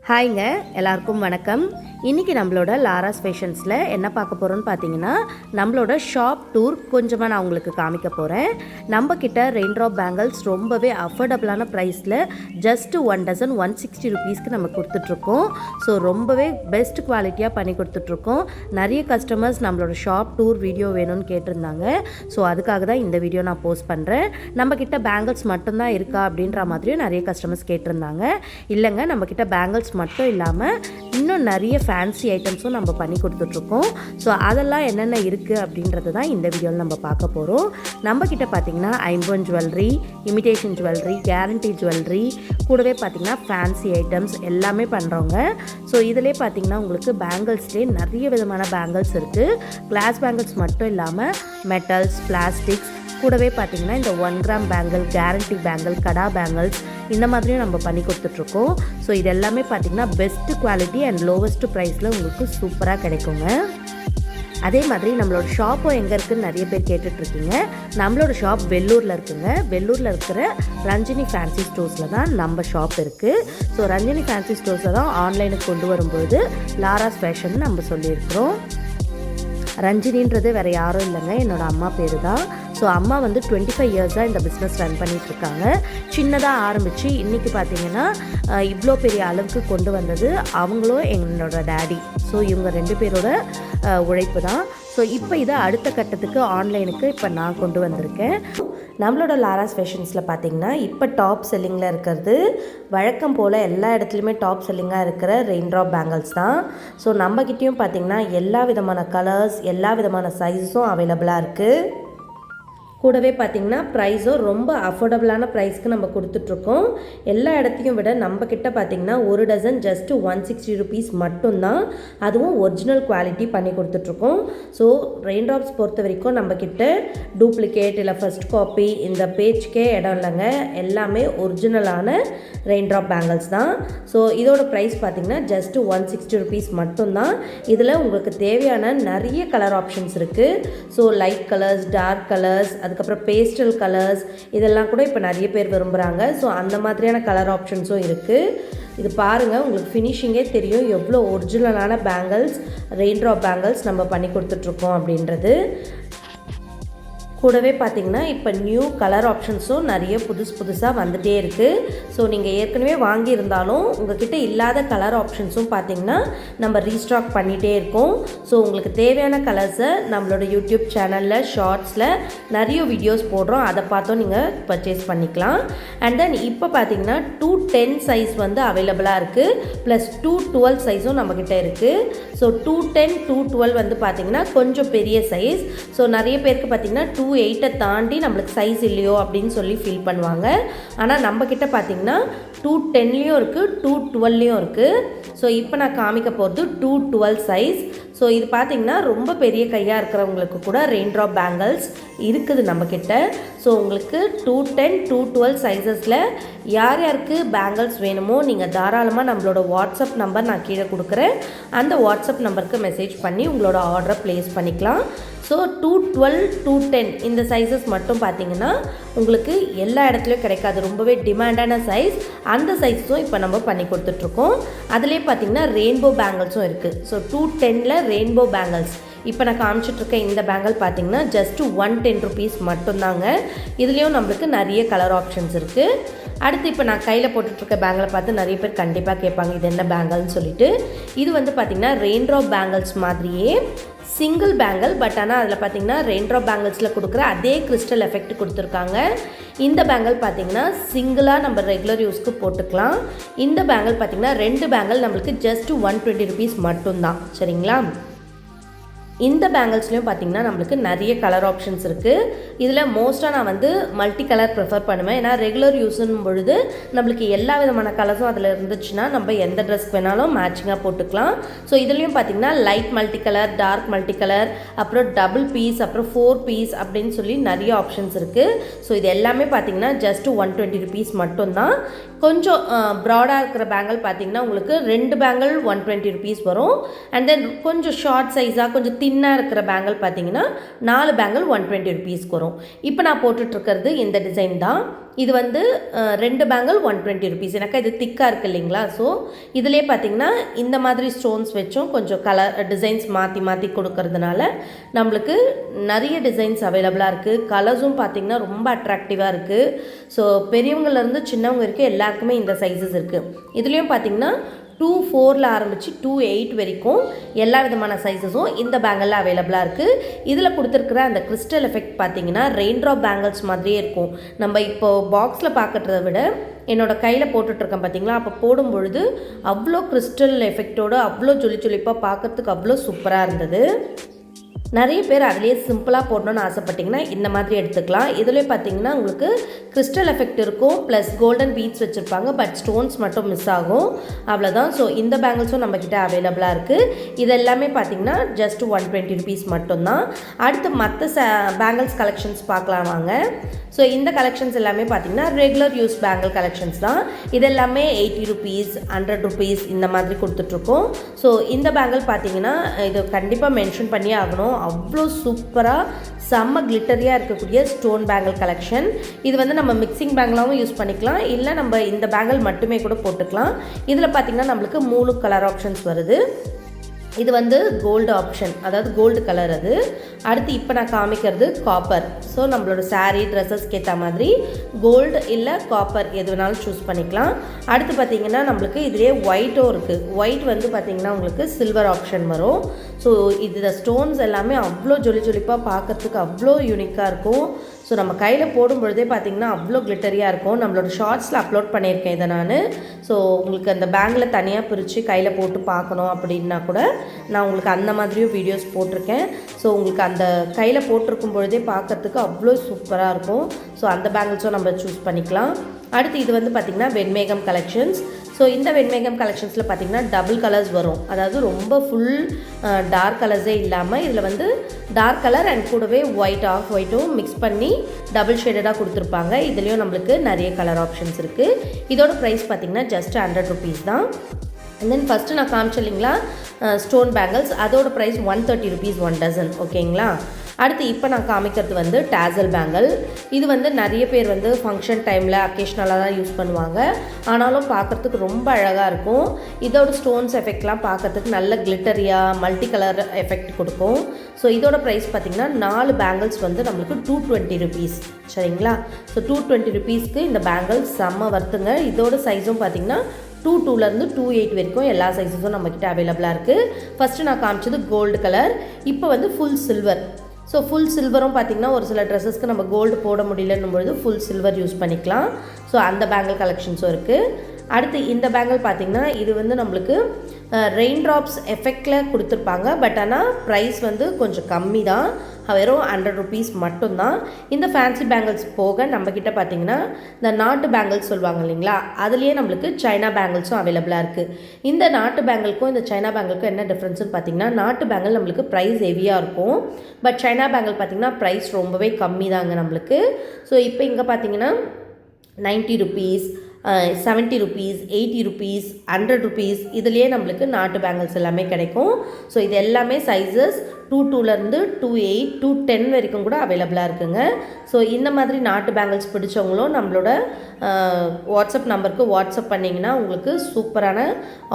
ஹாய்ங்க, எல்லாருக்கும் வணக்கம். இன்றைக்கி நம்மளோட லாராஸ் ஃபேஷன்ஸில் என்ன பார்க்க போகிறோன்னு பார்த்தீங்கன்னா, நம்மளோட ஷாப் டூர் கொஞ்சமாக நான் உங்களுக்கு காமிக்க போகிறேன். நம்மக்கிட்ட ரெயின்ட்ராப் பேங்கிள்ஸ் ரொம்பவே அஃபோர்டபுளான ப்ரைஸில் ஜஸ்ட்டு 1 டசன் 160 ருபீஸ்க்கு நம்ம கொடுத்துட்ருக்கோம். ஸோ ரொம்பவே பெஸ்ட் குவாலிட்டியாக பண்ணி கொடுத்துட்ருக்கோம். நிறைய கஸ்டமர்ஸ் நம்மளோட ஷாப் டூர் வீடியோ வேணும்னு கேட்டிருந்தாங்க. ஸோ அதுக்காக தான் இந்த வீடியோ நான் போஸ்ட் பண்ணுறேன். நம்மக்கிட்ட பேங்கிள்ஸ் மட்டும்தான் இருக்கா அப்படின்ற மாதிரியும் நிறைய கஸ்டமர்ஸ் கேட்டிருந்தாங்க. இல்லைங்க, நம்மக்கிட்ட பேங்கிள்ஸ் மட்டும் இல்லாமல் இன்னும் நிறைய ஃபேன்சி ஐட்டம்ஸும் நம்ம பண்ணி கொடுத்துட்ருக்கோம். ஸோ அதெல்லாம் என்னென்ன இருக்குது அப்படின்றது தான் இந்த வீடியோவில் நம்ம பார்க்க போகிறோம். நம்மக்கிட்ட பார்த்திங்கன்னா ஐம்பொன் jewellery, imitation jewellery, guarantee jewellery, கூடவே பார்த்திங்கன்னா ஃபேன்சி ஐட்டம்ஸ் எல்லாமே பண்ணுறோங்க. ஸோ இதிலே பார்த்திங்கன்னா உங்களுக்கு பேங்கிள்ஸ்லேயே நிறைய விதமான பேங்கிள்ஸ் இருக்குது. கிளாஸ் பேங்கிள்ஸ் மட்டும் இல்லாமல் மெட்டல்ஸ், பிளாஸ்டிக்ஸ், கூடவே பார்த்திங்கன்னா இந்த 1 கிராம் பேங்கிள், கேரண்டி பேங்கிள், கடா பேங்கிள்ஸ் இந்த மாதிரியும் நம்ம பண்ணி கொடுத்துட்ருக்கோம். ஸோ இது எல்லாமே பார்த்திங்கன்னா பெஸ்ட்டு குவாலிட்டி அண்ட் லோவஸ்ட்டு ப்ரைஸில் உங்களுக்கு சூப்பராக கிடைக்குங்க. அதே மாதிரி நம்மளோட ஷாப்பும் எங்கே இருக்குதுன்னு நிறைய பேர் கேட்டுட்ருக்கீங்க. நம்மளோட ஷாப் வெள்ளூரில் இருக்குங்க. வெள்ளூரில் இருக்கிற ரஞ்சினி ஃபேன்சி ஸ்டோர்ஸில் தான் நம்ம ஷாப் இருக்குது. ஸோ ரஞ்சினி ஃபேன்சி ஸ்டோர்ஸில் தான் ஆன்லைனுக்கு கொண்டு வரும்போது லாராஸ் ஃபேஷன் நம்ம சொல்லியிருக்கிறோம். ரஞ்சினின்றது வேறு யாரும் இல்லைங்க, என்னோடய அம்மா பேர் தான். ஸோ அம்மா வந்து 25 இயர்ஸாக இந்த பிஸ்னஸ் ரன் பண்ணிகிட்ருக்காங்க. சின்னதாக ஆரம்பித்து இன்றைக்கி பார்த்திங்கன்னா இவ்வளோ பெரிய அளவுக்கு கொண்டு வந்தது அவங்களும் என்னோட டேடி. ஸோ இவங்க 2 பேரோட உழைப்பு தான். ஸோ இப்போ இதை அடுத்த கட்டத்துக்கு ஆன்லைனுக்கு இப்போ நான் கொண்டு வந்திருக்கேன். நம்மளோட லாராஸ் ஃபேஷன்ஸில் பார்த்திங்கன்னா இப்போ டாப் செல்லிங்கில் இருக்கிறது வழக்கம் போல் எல்லா இடத்துலையுமே டாப் செல்லிங்காக இருக்கிற ரெயின்ட்ராப் பேங்கிள்ஸ் தான். ஸோ நம்மக்கிட்டேயும் பார்த்திங்கன்னா எல்லா விதமான கலர்ஸ், எல்லா விதமான சைஸும் அவைலபிளாக இருக்குது. கூடவே பார்த்திங்கன்னா ப்ரைஸும் ரொம்ப அஃபோர்டபுளான ப்ரைஸ்க்கு நம்ம கொடுத்துட்ருக்கோம். எல்லா இடத்தையும் விட நம்மக்கிட்ட பார்த்திங்கன்னா 1 டசன் ஜஸ்ட்டு 160 ருபீஸ் மட்டும்தான். அதுவும் ஒரிஜினல் குவாலிட்டி பண்ணி கொடுத்துட்ருக்கோம். ஸோ ரெயின்ட்ராப்ஸ் பொறுத்த வரைக்கும் நம்மக்கிட்ட டூப்ளிகேட் இல்லை ஃபர்ஸ்ட் காப்பி இந்த பேஜ்க்கே இடம் இல்லைங்க. எல்லாமே ஒரிஜினலான ரெயின்ட்ராப் பேங்கிள்ஸ் தான். ஸோ இதோட ப்ரைஸ் பார்த்திங்கன்னா ஜஸ்ட்டு 160 ருபீஸ் மட்டும்தான். இதில் உங்களுக்கு தேவையான நிறைய கலர் ஆப்ஷன்ஸ் இருக்குது. So light colours, dark colours, அதுக்கப்புறம் பேஸ்டல் கலர்ஸ் இதெல்லாம் கூட இப்போ நிறைய பேர் விரும்புகிறாங்க. ஸோ அந்த மாதிரியான கலர் ஆப்ஷன்ஸும் இருக்குது. இது பாருங்கள், உங்களுக்கு ஃபினிஷிங்கே தெரியும் எவ்வளோ ஒரிஜினலான பேங்கிள்ஸ், ரெயின்ட்ராப் பேங்கிள்ஸ் நம்ம பண்ணி கொடுத்துட்ருக்கோம் அப்படின்றது. கூடவே பார்த்திங்கன்னா இப்போ நியூ கலர் ஆப்ஷன்ஸும் நிறைய புதுசாக வந்துகிட்டே இருக்குது. ஸோ நீங்கள் ஏற்கனவே வாங்கியிருந்தாலும் உங்கள்கிட்ட இல்லாத கலர் ஆப்ஷன்ஸும் பார்த்திங்கன்னா நம்ம ரீஸ்டாக் பண்ணிகிட்டே இருக்கோம். ஸோ உங்களுக்கு தேவையான கலர்ஸை நம்மளோட யூடியூப் சேனலில் ஷார்ட்ஸில் நிறைய வீடியோஸ் போடுறோம், அதை பார்த்தும் நீங்கள் பர்ச்சேஸ் பண்ணிக்கலாம். அண்ட் தென் இப்போ பார்த்திங்கன்னா 210 சைஸ் வந்து அவைலபிளாக இருக்குது. ப்ளஸ் 212 சைஸும் நம்மக்கிட்ட இருக்குது. ஸோ 210, 212 வந்து பார்த்திங்கன்னா கொஞ்சம் பெரிய சைஸ். ஸோ நிறைய பேருக்கு பார்த்திங்கன்னா 2.8 தாண்டி நம்மளுக்கு சைஸ் இல்லையோ அப்படின்னு சொல்லி ஃபீல் பண்ணுவாங்க. ஆனால் நம்மக்கிட்ட பார்த்திங்கன்னா 210லேயும் இருக்குது, 212லேயும் இருக்குது. ஸோ இப்போ நான் காமிக்க போகிறது 212 சைஸ். ஸோ இது பார்த்திங்கன்னா ரொம்ப பெரிய கையாக இருக்கிறவங்களுக்கு கூட ரெயின்ட்ராப் பேங்கிள்ஸ் இருக்குது நம்மக்கிட்ட. ஸோ உங்களுக்கு 210, 212 சைஸஸில் யார் யாருக்கு பேங்கிள்ஸ் வேணுமோ நீங்கள் தாராளமாக நம்மளோட வாட்ஸ்அப் நம்பர் நான் கீழே கொடுக்குறேன். அந்த வாட்ஸ்அப் நம்பருக்கு மெசேஜ் பண்ணி உங்களோட ஆர்டரை ப்ளேஸ் பண்ணிக்கலாம். ஸோ 212, 210 இந்த சைஸஸ் மட்டும் பார்த்திங்கன்னா உங்களுக்கு எல்லா இடத்துலையும் கிடைக்காது. ரொம்பவே டிமாண்டான சைஸ். அந்த சைஸும் இப்போ நம்ம பண்ணி கொடுத்துட்ருக்கோம். அதிலே பார்த்திங்கன்னா ரெயின்போ பேங்கிள்ஸும் இருக்குது. ஸோ 210ல் ரெயின்போ பேங்கிள்ஸ் இப்போ நான் காமிச்சிட்ருக்க இந்த பேங்கிள் பார்த்திங்கன்னா ஜஸ்ட்டு 110 ருபீஸ் மட்டும்தாங்க. இதுலேயும் நம்மளுக்கு நிறைய கலர் ஆப்ஷன்ஸ் இருக்குது. அடுத்து இப்போ நான் கையில் போட்டுட்ருக்க பேங்கிளை பார்த்து நிறைய பேர் கண்டிப்பாக கேட்பாங்க இது என்ன பேங்கிள்னு சொல்லிட்டு. இது வந்து பார்த்திங்கன்னா ரெயின்ட்ராப் பேங்கிள்ஸ் மாதிரியே சிங்கிள் பேங்கிள். பட் ஆனால் அதில் பார்த்திங்கன்னா ரெயின்ட்ராப் பேங்கிள்ஸில் கொடுக்குற அதே கிறிஸ்டல் எஃபெக்ட் கொடுத்துருக்காங்க. இந்த பேங்கிள் பார்த்திங்கன்னா சிங்கிளாக நம்ம ரெகுலர் யூஸ்க்கு போட்டுக்கலாம். இந்த பேங்கிள் பார்த்திங்கன்னா 2 பேங்கிள் நம்மளுக்கு ஜஸ்ட்டு 120 ருபீஸ் மட்டும்தான். சரிங்களா? இந்த பேங்கிள்ஸ்லையும் பார்த்திங்கன்னா நம்மளுக்கு நிறைய கலர் ஆப்ஷன்ஸ் இருக்குது. இதில் மோஸ்ட்டாக நான் வந்து மல்டி கலர் ப்ரிஃபர் பண்ணுவேன். ஏன்னா ரெகுலர் யூஸுன்னு பொழுது நம்மளுக்கு எல்லா விதமான கலர்ஸும் அதில் இருந்துச்சுன்னா நம்ம எந்த ட்ரெஸ்க்கு வேணாலும் மேட்சிங்காக போட்டுக்கலாம். ஸோ இதுலேயும் பார்த்திங்கன்னா light multi colour, dark multi colour, அப்புறம் டபுள் பீஸ், அப்புறம் 4 பீஸ் அப்படின்னு சொல்லி நிறைய ஆப்ஷன்ஸ் இருக்குது. ஸோ இது எல்லாமே பார்த்திங்கன்னா ஜஸ்ட்டு 120 ருபீஸ் மட்டும்தான். கொஞ்சம் ப்ராடாக இருக்கிற பேங்கிள் பார்த்திங்கன்னா உங்களுக்கு 2 பேங்கிள் 120 ருபீஸ் வரும். அண்ட் தென் கொஞ்சம் ஷார்ட் சைஸாக கொஞ்சம் தின்னாக இருக்கிற பேங்கிள் பார்த்திங்கன்னா 4 பேங்கிள் 120 ருபீஸ்க்கு வரும். இப்போ நான் போட்டுட்ருக்கிறது இந்த டிசைன் தான். இது வந்து 2 பேங்கிள் 120 ருபீஸ். எனக்கு இது திக்காக இருக்குது இல்லைங்களா, ஸோ இதிலே பார்த்திங்கன்னா இந்த மாதிரி ஸ்டோன்ஸ் வச்சும் கொஞ்சம் கலர் டிசைன்ஸ் மாற்றி மாற்றி கொடுக்கறதுனால நம்மளுக்கு நிறைய டிசைன்ஸ் அவைலபிளாக இருக்குது. கலர்ஸும் பார்த்திங்கன்னா ரொம்ப அட்ராக்டிவாக இருக்குது. ஸோ பெரியவங்கலேருந்து சின்னவங்க இருக்குது, எல்லாருக்குமே இந்த சைஸஸ் இருக்குது. இதுலேயும் பார்த்திங்கன்னா 2.4 ஆரம்பித்து 2.8 வரைக்கும் எல்லா விதமான சைஸஸும் இந்த பேங்கிளில் அவைலபிளாக இருக்குது. இதில் கொடுத்துருக்குற அந்த கிறிஸ்டல் எஃபெக்ட் பார்த்திங்கன்னா ரெயின்ட்ராப் பேங்கிள்ஸ் மாதிரியே இருக்கும். நம்ம இப்போது பாக்ஸில் பார்க்குறத விட என்னோடய கையில் போட்டுட்ருக்கேன் பார்த்திங்களா, அப்போ போடும்பொழுது அவ்வளோ கிறிஸ்டல் எஃபெக்டோடு அவ்வளோ ஜொலி ஜொலிப்பாக பார்க்குறதுக்கு அவ்வளோ சூப்பராக இருந்தது. நிறைய பேர் அதிலேயே சிம்பிளாக போடணும்னு ஆசைப்பட்டிங்கன்னா இந்த மாதிரி எடுத்துக்கலாம். இதில் பார்த்தீங்கன்னா உங்களுக்கு கிறிஸ்டல் எஃபெக்ட் இருக்கும், ப்ளஸ் கோல்டன் பீட்ஸ் வச்சுருப்பாங்க, பட் ஸ்டோன்ஸ் மட்டும் மிஸ் ஆகும், அவ்வளோதான். ஸோ இந்த பேங்கிள்ஸும் நம்மக்கிட்ட அவைலபிளாக இருக்குது. இது எல்லாமே பார்த்தீங்கன்னா ஜஸ்ட் 120 ருபீஸ் மட்டும்தான். அடுத்து மற்ற பேங்கிள்ஸ் கலெக்ஷன்ஸ் பார்க்கலாம் வாங்க. ஸோ இந்த கலெக்ஷன்ஸ் எல்லாமே பார்த்தீங்கன்னா ரெகுலர் யூஸ் பேங்கிள் கலெக்ஷன்ஸ் தான். இது எல்லாமே 80 ருபீஸ் 100 ருபீஸ் இந்த மாதிரி கொடுத்துட்ருக்கோம். ஸோ இந்த பேங்கிள் பார்த்தீங்கன்னா இது கண்டிப்பாக மென்ஷன் பண்ணி ஆகணும், அவ்வளோ சூப்பராக செம்ம கிளிட்டரியாக இருக்கக்கூடிய ஸ்டோன் பேங்கிள் கலெக்ஷன். இது வந்து நம்ம மிக்சிங் பேங்கிளாகவும் யூஸ் பண்ணிக்கலாம், இல்லை நம்ம இந்த பேங்கிள் மட்டுமே கூட போட்டுக்கலாம். இதில் பார்த்திங்கன்னா நம்மளுக்கு 3 கலர் ஆப்ஷன்ஸ் வருது. இது வந்து கோல்டு ஆப்ஷன், அதாவது கோல்டு கலர். அது அடுத்து இப்போ நான் காமிக்கிறது காப்பர். ஸோ நம்மளோட சாரீ ட்ரெஸ்ஸஸ்க்கு ஏற்ற மாதிரி கோல்டு இல்லை காப்பர் எது வேணாலும் சூஸ் பண்ணிக்கலாம். அடுத்து பார்த்திங்கன்னா நம்மளுக்கு இதிலே ஒயிட்டும் இருக்குது. ஒயிட் வந்து பார்த்திங்கன்னா உங்களுக்கு சில்வர் ஆப்ஷன் வரும். ஸோ இது ஸ்டோன்ஸ் எல்லாமே அவ்வளோ ஜொலி ஜொலிப்பாக பார்க்குறதுக்கு அவ்வளோ யூனிக்காக இருக்கும். ஸோ நம்ம கையில் போடும் பொழுதே பார்த்திங்கன்னா அவ்வளோ கிளிட்டரியாக இருக்கும். நம்மளோட ஷார்ட்ஸில் அப்லோட் பண்ணியிருக்கேன் இதை நான். ஸோ உங்களுக்கு அந்த பேங்கில் தனியாக பிரித்து கையில் போட்டு பார்க்கணும் அப்படின்னா கூட நான் உங்களுக்கு அந்த மாதிரியும் வீடியோஸ் போட்டிருக்கேன். ஸோ உங்களுக்கு அந்த கையில் போட்டிருக்கும் பொழுதே பார்க்குறதுக்கு அவ்வளோ சூப்பராக இருக்கும். ஸோ அந்த பேங்கிள்ஸும் நம்ம சூஸ் பண்ணிக்கலாம். அடுத்து இது வந்து பார்த்திங்கன்னா வெண்மேகம் கலெக்ஷன்ஸ். ஸோ இந்த வெண்மேகம் கலெக்ஷன்ஸில் பார்த்திங்கன்னா டபுள் கலர்ஸ் வரும், அதாவது ரொம்ப ஃபுல் டார்க் கலர்ஸே இல்லாமல் இதில் வந்து டார்க் கலர் அண்ட் கூடவே ஒயிட் ஆஃப் ஒயிட்டும் மிக்ஸ் பண்ணி டபுள் ஷேடடாக கொடுத்துருப்பாங்க. இதுலேயும் நம்மளுக்கு நிறைய கலர் ஆப்ஷன்ஸ் இருக்குது. இதோட ப்ரைஸ் பார்த்திங்கன்னா ஜஸ்ட் 100 ருபீஸ் தான். அண்ட் தென் ஃபஸ்ட்டு நான் காமிச்சேன் இல்லைங்களா ஸ்டோன் பேங்கிள்ஸ், அதோட ப்ரைஸ் 130 ருபீஸ் 1 டசன். ஓகேங்களா. அடுத்து இப்போ நான் காமிக்கிறது வந்து டேசல் பேங்கிள். இது வந்து நிறைய பேர் வந்து ஃபங்க்ஷன் டைமில் அக்கேஷ்னலாக தான் யூஸ் பண்ணுவாங்க, ஆனாலும் பார்க்குறதுக்கு ரொம்ப அழகாக இருக்கும். இதோட ஸ்டோன்ஸ் எஃபெக்ட்லாம் பார்க்குறதுக்கு நல்ல கிளிட்டரியாக மல்டி கலர் எஃபெக்ட் கொடுக்கும். ஸோ இதோட ப்ரைஸ் பார்த்திங்கன்னா 4 பேங்கிள்ஸ் வந்து நம்மளுக்கு 220 ருபீஸ். சரிங்களா. ஸோ 220 ருபீஸ்க்கு இந்த பேங்கிள்ஸ் செம்ம வர்த்துங்க. இதோட சைஸும் பார்த்திங்கன்னா 2.2லேருந்து 2.8 வரைக்கும் எல்லா சைஸஸும் நம்மக்கிட்ட அவைலபிளாக இருக்குது. ஃபஸ்ட்டு நான் காமிச்சது கோல்டு கலர், இப்போ வந்து ஃபுல் சில்வர். ஸோ ஃபுல் சில்வரும் பார்த்திங்கன்னா ஒரு சில ட்ரெஸ்ஸஸ்க்கு நம்ம கோல்டு போட முடியலன்னும் பொழுது ஃபுல் சில்வர் யூஸ் பண்ணிக்கலாம். ஸோ அந்த பேங்கிள் கலெக்ஷன்ஸும் இருக்குது. அடுத்து இந்த பேங்கிள் பார்த்திங்கன்னா இது வந்து நம்மளுக்கு ரெயின்ட்ராப்ஸ் எஃபெக்டில் கொடுத்துருப்பாங்க, பட் ஆனால் ப்ரைஸ் வந்து கொஞ்சம் கம்மி தான், வெறும் 100 ருபீஸ் மட்டும்தான். இந்த ஃபேன்சி பேங்கிள்ஸ் போக நம்மக்கிட்ட பார்த்திங்கன்னா இந்த நாட்டு பேங்கிள்ஸ் சொல்லுவாங்க இல்லைங்களா, அதுலேயே நம்மளுக்கு சைனா பேங்கிள்ஸும் அவைலபிளாக இருக்குது. இந்த நாட்டு பேங்கிள்க்கும் இந்த சைனா பேங்கிள்க்கும் என்ன டிஃப்ரென்ஸ்னு பார்த்திங்கன்னா நாட்டு பேங்கிள் நம்மளுக்கு ப்ரைஸ் ஹெவியாக இருக்கும், பட் சைனா பேங்கிள் பார்த்திங்கன்னா ப்ரைஸ் ரொம்பவே கம்மி தாங்க நம்மளுக்கு. ஸோ இப்போ இங்கே பார்த்திங்கன்னா 90 ருபீஸ் 70 ருபீஸ் 80 ருபீஸ் 100 ருபீஸ் இதுலேயே நம்மளுக்கு நாட்டு பேங்கிள்ஸ் எல்லாமே கிடைக்கும். ஸோ இது எல்லாமே சைஸஸ் 2.2லேருந்து 2.8 2.10 வரைக்கும் கூட அவைலபிளாக இருக்குங்க. ஸோ இந்த மாதிரி நாட்டு பேங்கிள்ஸ் பிடிச்சவங்களும் நம்மளோட வாட்ஸ்அப் நம்பருக்கு வாட்ஸ்அப் பண்ணிங்கன்னா உங்களுக்கு சூப்பரான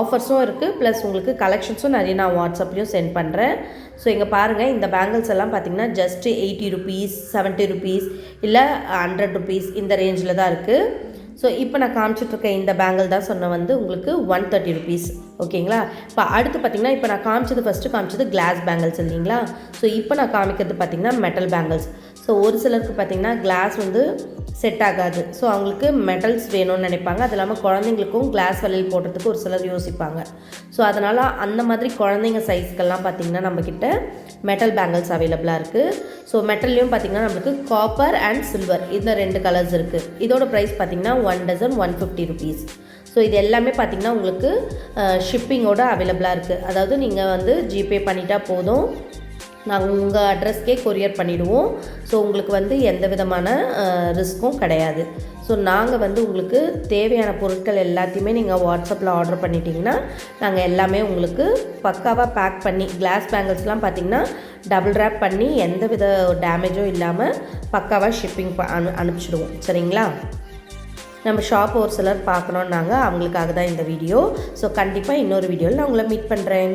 ஆஃபர்ஸும் இருக்குது, ப்ளஸ் உங்களுக்கு கலெக்ஷன்ஸும் நிறைய நான் வாட்ஸ்அப்லேயும் சென்ட் பண்ணுறேன். ஸோ இங்கே பாருங்கள், இந்த பேங்கிள்ஸ் எல்லாம் பார்த்திங்கன்னா ஜஸ்ட் 80 ருபீஸ் 70 ருபீஸ் இல்லை 100 ருபீஸ் இந்த ரேஞ்சில் தான் இருக்குது. ஸோ இப்போ நான் காமிச்சிட்ருக்கேன் இந்த பேங்கிள் தான் சொன்ன வந்து உங்களுக்கு 130 ருபீஸ். ஓகேங்களா. இப்போ அடுத்து பார்த்திங்கன்னா இப்போ நான் ஃபஸ்ட்டு காமிச்சது கிளாஸ் பேங்கிள்ஸ் இல்லைங்களா. ஸோ இப்போ நான் காமிக்கிறது பார்த்திங்கன்னா மெட்டல் பேங்கிள்ஸ். ஸோ ஒரு சிலருக்கு பார்த்திங்கன்னா கிளாஸ் வந்து செட் ஆகாது, ஸோ அவங்களுக்கு மெட்டல்ஸ் வேணும்னு நினைப்பாங்க. அது இல்லாமல் குழந்தைங்களுக்கும் கிளாஸ் வளையல் போடுறதுக்கு ஒரு சிலர் யோசிப்பாங்க. ஸோ அதனால் அந்த மாதிரி குழந்தைங்க சைஸ்க்கெல்லாம் பார்த்திங்கன்னா நம்மக்கிட்ட மெட்டல் பேங்கிள்ஸ் அவைலபிளாக இருக்குது. ஸோ மெட்டல்லையும் பார்த்திங்கன்னா நம்மளுக்கு காப்பர் அண்ட் சில்வர் இந்த 2 கலர்ஸ் இருக்குது. இதோட ப்ரைஸ் பார்த்திங்கன்னா 1 டசன் 150 ருபீஸ். ஸோ இது எல்லாமே பார்த்திங்கன்னா உங்களுக்கு ஷிப்பிங்கோட அவைலபிளாக இருக்குது. அதாவது நீங்கள் வந்து ஜிபே பண்ணிட்டா போதும், நாங்கள் உங்கள் அட்ரஸ்க்கே கொரியர் பண்ணிவிடுவோம். ஸோ உங்களுக்கு வந்து எந்த விதமான ரிஸ்க்கும் கிடையாது. ஸோ நாங்கள் வந்து உங்களுக்கு தேவையான பொருட்கள் எல்லாத்தையுமே நீங்கள் வாட்ஸ்அப்பில் ஆர்டர் பண்ணிட்டீங்கன்னா நாங்கள் எல்லாமே உங்களுக்கு பக்காவாக பேக் பண்ணி, கிளாஸ் பேங்கிள்ஸ்லாம் பார்த்திங்கன்னா டபுள் ரேப் பண்ணி எந்த வித டேமேஜும் இல்லாமல் பக்காவாக ஷிப்பிங் அனுப்பிச்சிடுவோம். சரிங்களா. நம்ம ஷாப் ஒரு சிலர் பார்க்கணுன்னாங்க, அவங்களுக்காக தான் இந்த வீடியோ. ஸோ கண்டிப்பாக இன்னொரு வீடியோவில் நான் உங்களை மீட் பண்ணுறேன்.